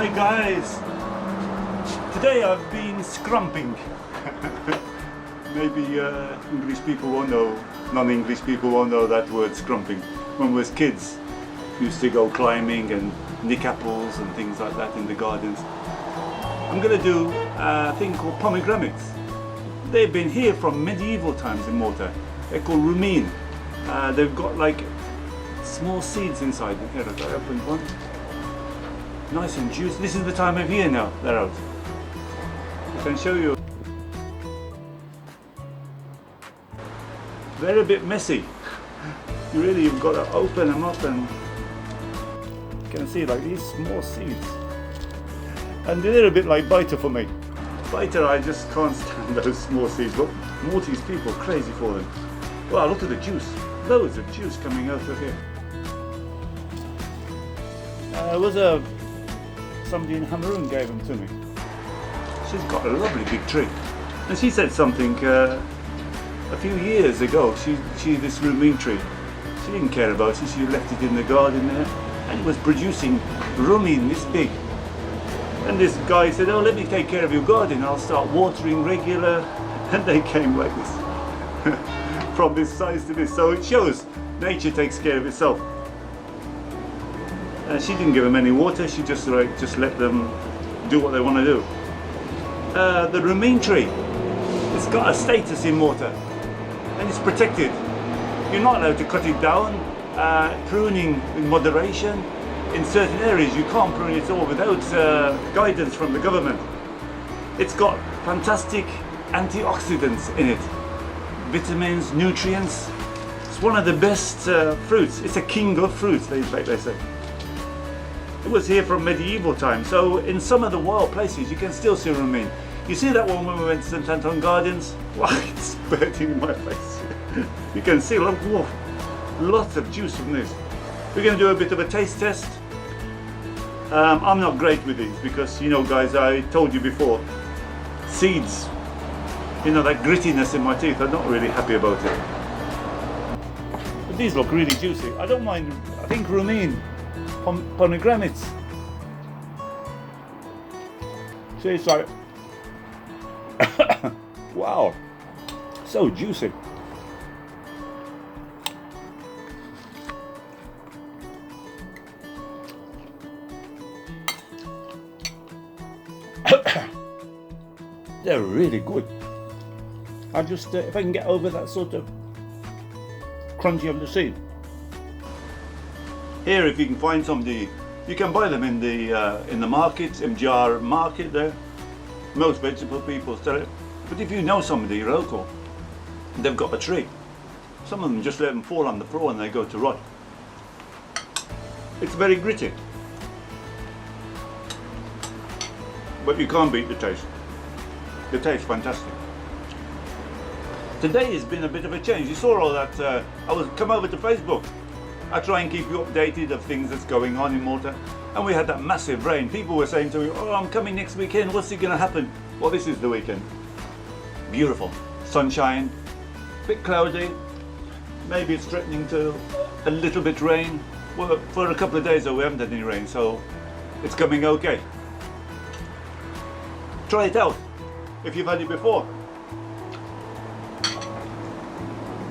Hi guys! Today I've been scrumping. Maybe English people won't know, non-English people won't know that word, scrumping. When we was kids, we used to go climbing and nick apples and things like that in the gardens. I'm going to do a thing called pomegranates. They've been here from medieval times in Malta. They're called Rummiena. They've got like small seeds inside. Here, I opened one. Nice and juicy. This is the time of year now they're out. I can show you. They're a bit messy. You've got to open them up, and you can see like these small seeds. And they're a bit like biter for me. Biter, I just can't stand those small seeds, but Maltese people are crazy for them. Wow, look at the juice. Loads of juice coming out of here. There was somebody in Cameroon gave them to me. She's got a lovely big tree. And she said something a few years ago. She this Rummiena tree, she didn't care about it. She left it in the garden there, and it was producing Rummiena this big. And this guy said, "Oh, let me take care of your garden. I'll start watering regular." And they came like this, from this size to this. So it shows nature takes care of itself. She didn't give them any water. She just let them do what they want to do. The Rummiena tree, it's got a status in Malta, and it's protected. You're not allowed to cut it down. Pruning in moderation. In certain areas you can't prune it all without guidance from the government. It's got fantastic antioxidants in it, vitamins, nutrients. It's one of the best fruits. It's a king of fruits, they say. It was here from medieval times, so in some of the wild places you can still see Rummiena. You see that one when we went to St Anton Gardens? Wow, it's spurting in my face. You can see, look, whoa, lots of juice from this. We're going to do a bit of a taste test. I'm not great with these because, you know guys, I told you before, seeds, you know, that grittiness in my teeth, I'm not really happy about it. But these look really juicy. I don't mind, I think Rummiena, pomegranates. See, it's like, wow, so juicy. They're really good. I just, if I can get over that sort of crunchy of the seed. Here, if you can find somebody, you can buy them in the market, MGR market there. Most vegetable people sell it. But if you know somebody local, they've got a tree. Some of them just let them fall on the floor and they go to rot. It's very gritty. But you can't beat the taste. The taste fantastic. Today has been a bit of a change. You saw all that. Come over to Facebook. I try and keep you updated of things that's going on in Malta. And we had that massive rain. People were saying to me, "Oh, I'm coming next weekend. What's it going to happen?" Well, this is the weekend. Beautiful. Sunshine. Bit cloudy. Maybe it's threatening to a little bit rain. Well, for a couple of days though, we haven't had any rain, so it's coming okay. Try it out if you've had it before.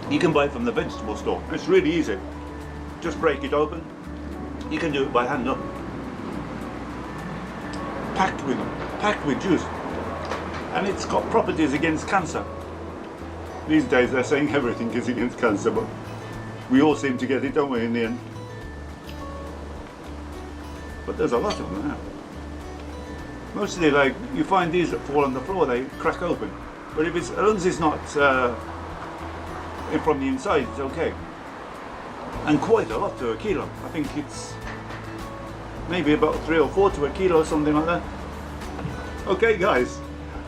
You can buy it from the vegetable store. It's really easy. Just break it open. You can do it by hand, look. Packed with juice. And it's got properties against cancer. These days they're saying everything is against cancer, but we all seem to get it, don't we, in the end? But there's a lot of them now. Mostly, like, you find these that fall on the floor, they crack open. But if it's, as long as it's not from the inside, it's okay. And quite a lot to a kilo. I think it's maybe about 3 or 4 to a kilo, something like that. Okay guys,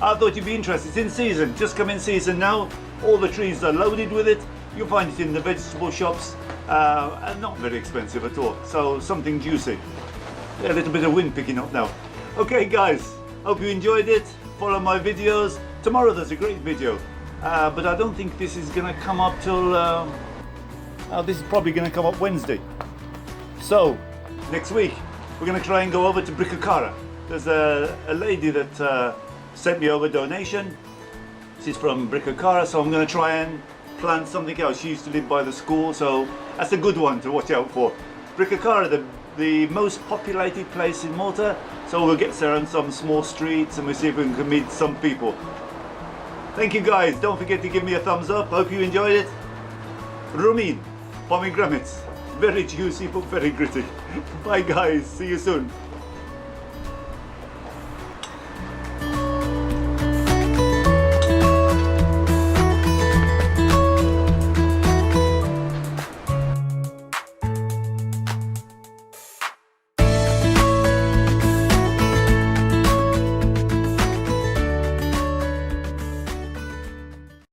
I thought you'd be interested. It's in season, just come in season now. All the trees are loaded with it. You'll find it in the vegetable shops, and not very expensive at all. So something juicy. A little bit of wind picking up now. Okay guys, hope you enjoyed it. Follow my videos. Tomorrow there's a great video, but I don't think this is gonna come up till this is probably gonna come up Wednesday. So next week we're gonna try and go over to Punica. There's a lady that sent me over a donation. She's from Bricacara, so I'm going to try and plant something else. She used to live by the school, so that's a good one to watch out for. Bricacara, the most populated place in Malta, so we'll get around some small streets and we'll see if we can meet some people. Thank you guys, don't forget to give me a thumbs up, hope you enjoyed it. Rummiena, pomegranates, very juicy but very gritty. Bye guys, see you soon.